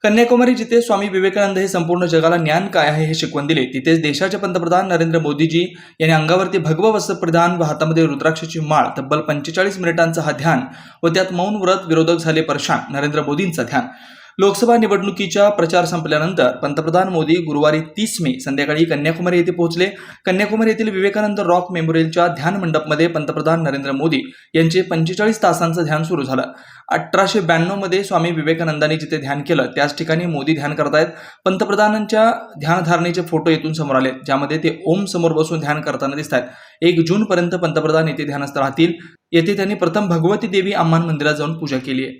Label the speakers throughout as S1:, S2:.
S1: कन्याकुमारी जिथे स्वामी विवेकानंद हे संपूर्ण जगाला ज्ञान काय आहे हे शिकवण दिले, तिथेच देशाचे पंतप्रधान नरेंद्र मोदीजी यांनी अंगावरती भगवं वस्त्र परिधान व हातामध्ये रुद्राक्षाची माळ, तब्बल 45 मिनिटांचा हा ध्यान व त्यात मौन व्रत. विरोधक झाले परेशान, नरेंद्र मोदींचं ध्यान. लोकसभा निवडणुकीचा प्रचार संपल्यानंतर पंतप्रधान मोदी गुरुवारी 30 मे संध्याकाळी कन्याकुमारी येथे पोहोचले. कन्याकुमारी येथील विवेकानंद रॉक मेमोरियलच्या ध्यान मंडपमध्ये पंतप्रधान नरेंद्र मोदी यांचे 45 तासांचं ध्यान सुरू झालं. 1892 मध्ये स्वामी विवेकानंदांनी जिथे ध्यान केलं त्याच ठिकाणी मोदी ध्यान करतायत. पंतप्रधानांच्या ध्यानधारणेचे फोटो येथून समोर आले, ज्यामध्ये ते ओम समोर बसून ध्यान करताना दिसत आहेत. 1 जून पर्यंत पंतप्रधान येथे ध्यानस्थ राहतील. येथे त्यांनी प्रथम भगवती देवी अम्मान मंदिरात जाऊन पूजा केली आहे.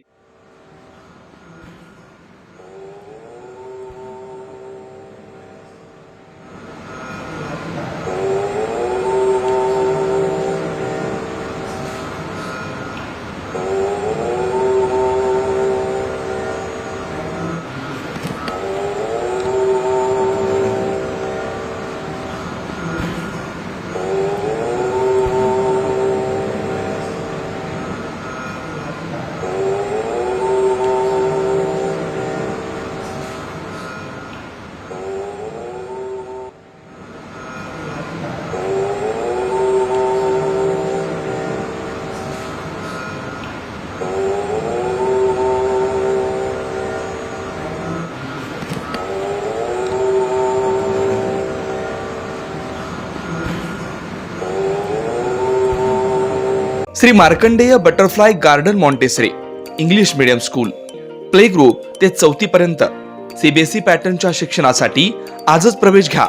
S1: Shri Markandeya butterfly garden Montessori English medium school, play group ते 4थी पर्यंत सीबीएसई पॅटर्नच्या शिक्षणासाठी आजच प्रवेश घ्या.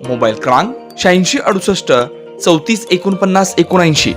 S1: मोबाईल क्रमांक 8668 34 49 79.